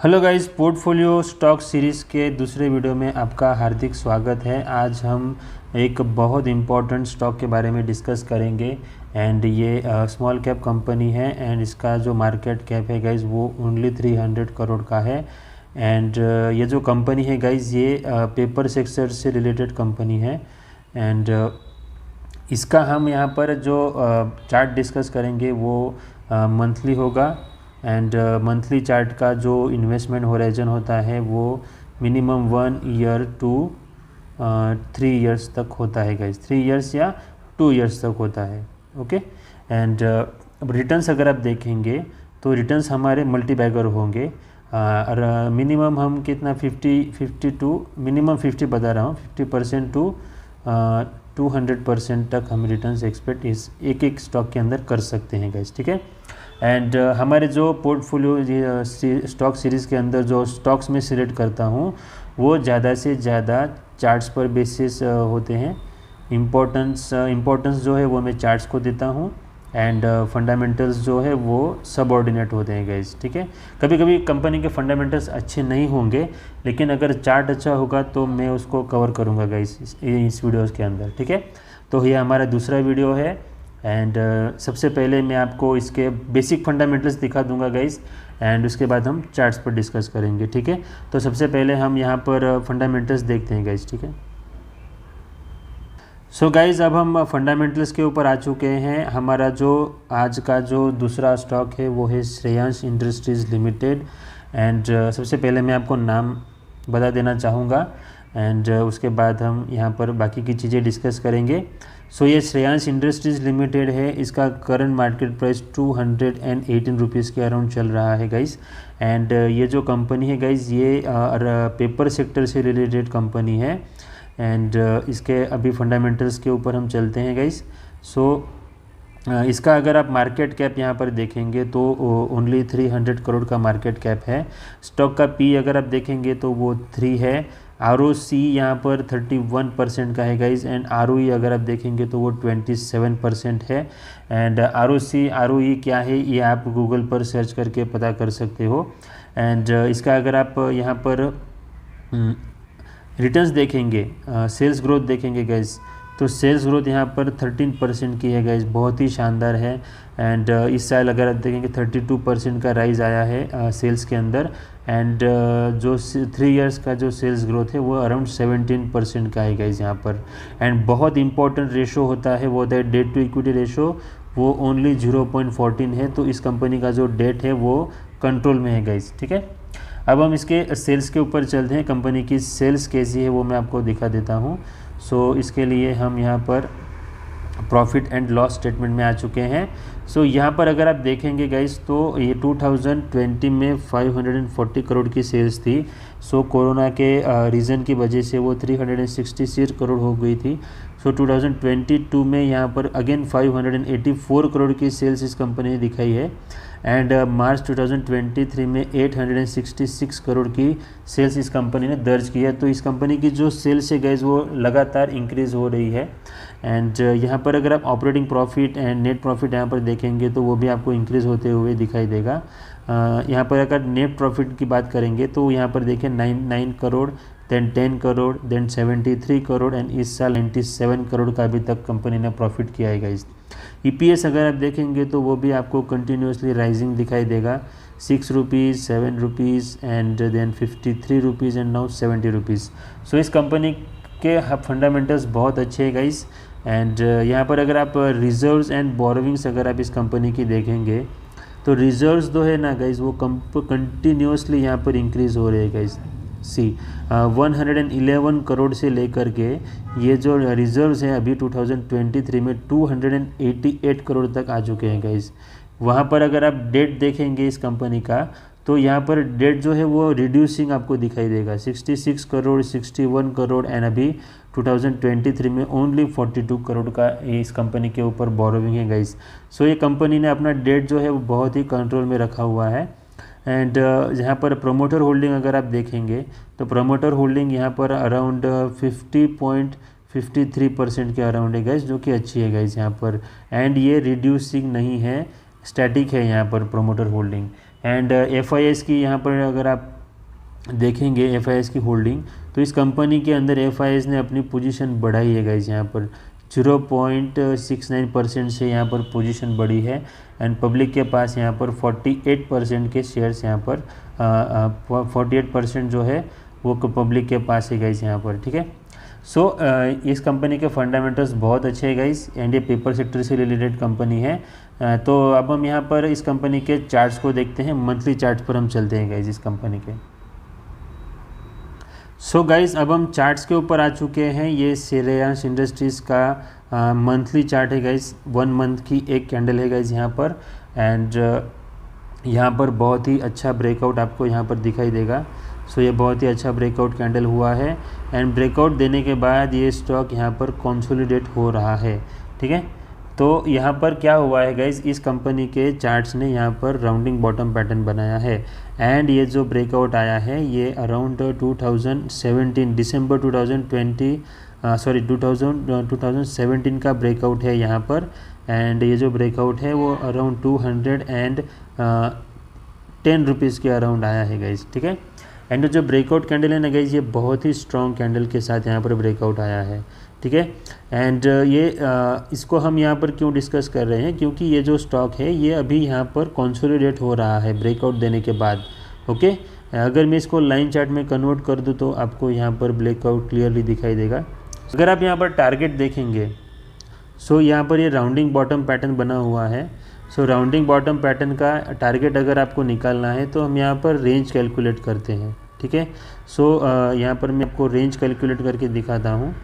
Hello guys, portfolio stock series के दूसरे video में आपका हार्दिक स्वागत है। आज हम एक बहुत इम्पोर्टेंट स्टॉक के बारे में डिस्कस करेंगे एंड ये स्मॉल कैप कंपनी है एंड इसका जो मार्केट कैप है गाइस वो ओनली 300 करोड़ का है। एंड ये जो कंपनी है गाइस ये पेपर सेक्टर से रिलेटेड कंपनी है। एंड इसका हम यहाँ पर जो चार्ट डिस्कस करेंगे वो मंथली होगा। एंड मंथली चार्ट का जो इन्वेस्टमेंट होराइजन होता है वो मिनिमम 1 ईयर टू 3 इयर्स तक होता है गाइस, 3 इयर्स या 2 इयर्स तक होता है। ओके। एंड अब रिटर्न्स अगर आप देखेंगे तो रिटर्न्स हमारे मल्टी बैगर होंगे। और मिनिमम हम कितना 52 मिनिमम 50 बता रहा हूँ, 50% टू 200% तक हम रिटर्न्स एक्सपेक्ट इस एक स्टॉक के अंदर कर सकते हैं गाइस, ठीक है। एंड हमारे जो पोर्टफोलियो स्टॉक सीरीज़ के अंदर जो स्टॉक्स में सिलेक्ट करता हूँ वो ज़्यादा से ज़्यादा चार्ट्स पर बेसिस होते हैं। इम्पोर्टेंस जो है वो मैं चार्ट्स को देता हूँ एंड फंडामेंटल्स जो है वो सबऑर्डिनेट होते हैं गाइस, ठीक है। कभी कभी कंपनी के फंडामेंटल्स अच्छे नहीं होंगे लेकिन अगर चार्ट अच्छा होगा तो मैं उसको कवर करूँगा गाइस इस वीडियोज़ के अंदर, ठीक है। तो ये हमारा दूसरा वीडियो है एंड सबसे पहले मैं आपको इसके बेसिक फंडामेंटल्स दिखा दूंगा गाइस एंड उसके बाद हम चार्ट्स पर डिस्कस करेंगे, ठीक है। तो सबसे पहले हम यहाँ पर फंडामेंटल्स देखते हैं गाइस, ठीक है। सो गाइस अब हम फंडामेंटल्स के ऊपर आ चुके हैं। हमारा जो आज का जो दूसरा स्टॉक है वो है श्रेयांश इंडस्ट्रीज़ लिमिटेड। एंड सबसे पहले मैं आपको नाम बता देना चाहूँगा एंड उसके बाद हम यहाँ पर बाकी की चीज़ें डिस्कस करेंगे। सो ये श्रेयांश इंडस्ट्रीज़ लिमिटेड है, इसका करंट मार्केट प्राइस 218 रुपीज़ के अराउंड चल रहा है गाइस। एंड ये जो कंपनी है गाइस ये पेपर सेक्टर से रिलेटेड कंपनी है। एंड इसके अभी फंडामेंटल्स के ऊपर हम चलते हैं गाइस। सो इसका अगर आप मार्केट कैप यहाँ पर देखेंगे तो ओनली 300 करोड़ का मार्केट कैप है। स्टॉक का पी अगर आप देखेंगे तो वो 3 है। ROC यहाँ पर 31% का है गाइज एंड ROE अगर आप देखेंगे तो वो 27% है। एंड ROE क्या है ये आप गूगल पर सर्च करके पता कर सकते हो। एंड इसका अगर आप यहाँ पर रिटर्न्स देखेंगे, सेल्स ग्रोथ देखेंगे गाइज तो सेल्स ग्रोथ यहाँ पर 13% की है गाइज, बहुत ही शानदार है। एंड इस साल अगर आप देखेंगे 32% का राइज आया है सेल्स के अंदर। एंड जो 3 इयर्स का जो सेल्स ग्रोथ है वो अराउंड 17% का है गाइज यहाँ पर। एंड बहुत इंपॉर्टेंट रेशो होता है वो होता है डेट टू इक्विटी रेशो, वो ओनली 0.14 है। तो इस कंपनी का जो डेट है वो कंट्रोल में है गाइज, ठीक है। अब हम इसके सेल्स के ऊपर चलते हैं। कंपनी की सेल्स कैसी है वो मैं आपको दिखा देता हूँ। सो इसके लिए हम यहाँ पर प्रॉफिट एंड लॉस स्टेटमेंट में आ चुके हैं। सो यहाँ पर अगर आप देखेंगे गाइस तो ये 2020 में 540 करोड़ की सेल्स थी। सो कोरोना के रीज़न की वजह से वो 366 करोड़ हो गई थी। सो 2022 में यहाँ पर अगेन 584 करोड़ की सेल्स इस कंपनी ने दिखाई है। एंड मार्च 2023 में 866 करोड़ की सेल्स इस कंपनी ने दर्ज की है। तो इस कंपनी की जो सेल्स है गाइस वो लगातार इंक्रीज़ हो रही है। एंड यहाँ पर अगर आप operating profit and net profit यहाँ पर देखेंगे तो वो भी आपको इंक्रीज़ होते हुए दिखाई देगा। यहाँ पर अगर नेट प्रॉफिट की बात करेंगे तो यहाँ पर देखिए 9 crore, then 10 crore, then 73 crore and इस साल 97 करोड़ का अभी तक कंपनी ने प्रॉफिट किया है गाइस। EPS अगर आप देखेंगे तो वो भी आपको कंटिन्यूसली राइजिंग दिखाई देगा, 6 rupees, 7 rupees and then 53 rupees and now 70 rupees. So इस कंपनी के फंडामेंटल्स बहुत अच्छे हैं गाइस। एंड यहाँ पर अगर आप रिजर्व्स एंड बोरोविंग्स अगर आप इस कंपनी की देखेंगे तो रिजर्व्स जो है ना गाइस वो कंटिन्यूसली यहाँ पर इंक्रीज़ हो रहे हैं गाइस। 111 करोड़ से लेकर के ये जो रिजर्व्स हैं अभी 2023 में 288 करोड़ तक आ चुके हैं गाइस। वहाँ पर अगर आप डेट देखेंगे इस कंपनी का तो यहाँ पर डेट जो है वो रिड्यूसिंग आपको दिखाई देगा, 66 करोड़, 61 करोड़ एंड अभी 2023 में ओनली 42 करोड़ का इस कंपनी के ऊपर बोरोविंग है गाइस। सो ये कंपनी ने अपना डेट जो है वो बहुत ही कंट्रोल में रखा हुआ है। एंड यहाँ पर प्रोमोटर होल्डिंग अगर आप देखेंगे तो प्रोमोटर होल्डिंग यहाँ पर अराउंड 50.53% के अराउंड है गाइस, जो कि अच्छी है गाइस यहाँ पर। एंड ये रिड्यूसिंग नहीं है, स्टैटिक है यहाँ पर प्रोमोटर होल्डिंग। एंड FIS की यहाँ पर अगर आप देखेंगे एफआईएस की होल्डिंग, तो इस कंपनी के अंदर एफआईएस ने अपनी पोजीशन बढ़ाई है गाइज। यहाँ पर 0.69% से यहाँ पर पोजीशन बढ़ी है एंड पब्लिक के पास यहाँ पर 48% के शेयर्स यहाँ पर 48% जो है वो पब्लिक के पास है गाइज यहाँ पर, ठीक है। सो इस कंपनी के फंडामेंटल्स बहुत अच्छे हैं गाइज एंड ये पेपर सेक्टर से रिलेटेड कंपनी है। तो अब हम यहाँ पर इस कंपनी के चार्ट्स को देखते हैं, मंथली चार्ट्स पर हम चलते हैं गाइज इस कंपनी के। सो गाइज अब हम चार्ट्स के ऊपर आ चुके हैं। ये श्रेयांश इंडस्ट्रीज़ का मंथली चार्ट है गाइज, 1 मंथ की एक कैंडल है गाइज यहाँ पर एंड यहाँ पर बहुत ही अच्छा ब्रेकआउट आपको यहाँ पर दिखाई देगा। सो ये बहुत ही अच्छा ब्रेकआउट कैंडल हुआ है एंड ब्रेकआउट देने के बाद ये स्टॉक यहाँ पर कंसोलिडेट हो रहा है, ठीक है। तो यहाँ पर क्या हुआ है गाइज, इस कंपनी के चार्ट्स ने यहाँ पर राउंडिंग बॉटम पैटर्न बनाया है एंड ये जो ब्रेकआउट आया है ये अराउंड 2017 दिसंबर 2017 का ब्रेकआउट है यहाँ पर एंड ये जो ब्रेकआउट है वो अराउंड 210 रुपीज़ के अराउंड आया है गाइज, ठीक है। एंड जो ब्रेकआउट कैंडल है ना गाइज, ये बहुत ही स्ट्रॉन्ग कैंडल के साथ यहाँ पर ब्रेकआउट आया है, ठीक है। एंड ये इसको हम यहाँ पर क्यों डिस्कस कर रहे हैं, क्योंकि ये जो स्टॉक है ये अभी यहाँ पर कंसोलिडेट हो रहा है ब्रेकआउट देने के बाद, ओके। अगर मैं इसको लाइन चार्ट में कन्वर्ट कर दूँ तो आपको यहाँ पर ब्रेकआउट क्लियरली दिखाई देगा। अगर आप यहाँ पर टारगेट देखेंगे, सो यहाँ पर ये राउंडिंग बॉटम पैटर्न बना हुआ है। सो राउंडिंग बॉटम पैटर्न का टारगेट अगर आपको निकालना है तो हम यहाँ पर रेंज कैलकुलेट करते हैं, ठीक है। सो यहाँ पर मैं आपको रेंज कैलकुलेट करके दिखाता हूँ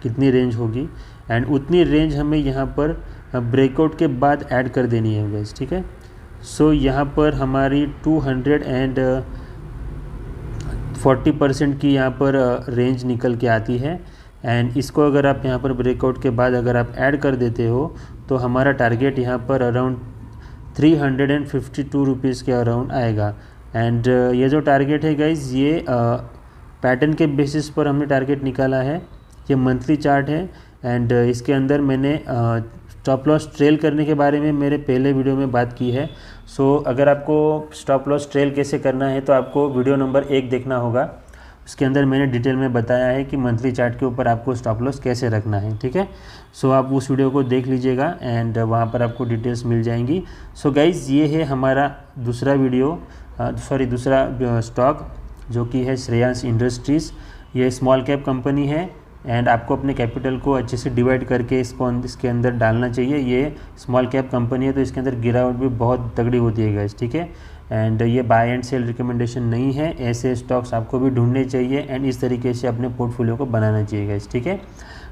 कितनी रेंज होगी एंड उतनी रेंज हमें यहाँ पर ब्रेकआउट के बाद ऐड कर देनी है गाइस, ठीक है। सो यहाँ पर हमारी 240% की यहाँ पर रेंज निकल के आती है एंड इसको अगर आप यहाँ पर ब्रेकआउट के बाद अगर आप ऐड कर देते हो तो हमारा टारगेट यहाँ पर अराउंड 352 रुपीज़ के अराउंड आएगा। एंड ये जो टारगेट है गाइज ये पैटर्न के बेसिस पर हमने टारगेट निकाला है। ये मंथली चार्ट है एंड इसके अंदर मैंने स्टॉप लॉस ट्रेल करने के बारे में मेरे पहले वीडियो में बात की है। सो अगर आपको स्टॉप लॉस ट्रेल कैसे करना है तो आपको वीडियो नंबर 1 देखना होगा, उसके अंदर मैंने डिटेल में बताया है कि मंथली चार्ट के ऊपर आपको स्टॉप लॉस कैसे रखना है, ठीक है। सो आप उस वीडियो को देख लीजिएगा एंड वहाँ पर आपको डिटेल्स मिल जाएंगी। सो गाइज़ ये है हमारा दूसरा स्टॉक जो कि है श्रेयांश इंडस्ट्रीज़। ये स्मॉल कैप कंपनी है एंड आपको अपने कैपिटल को अच्छे से डिवाइड करके इसके अंदर डालना चाहिए। ये स्मॉल कैप कंपनी है तो इसके अंदर गिरावट भी बहुत तगड़ी होती है गाइस, ठीक है। एंड ये बाय एंड सेल रिकमेंडेशन नहीं है, ऐसे स्टॉक्स आपको भी ढूंढने चाहिए एंड इस तरीके से अपने पोर्टफोलियो को बनाना चाहिए गाइस, ठीक है।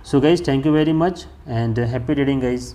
So guys thank you very much and happy trading guys.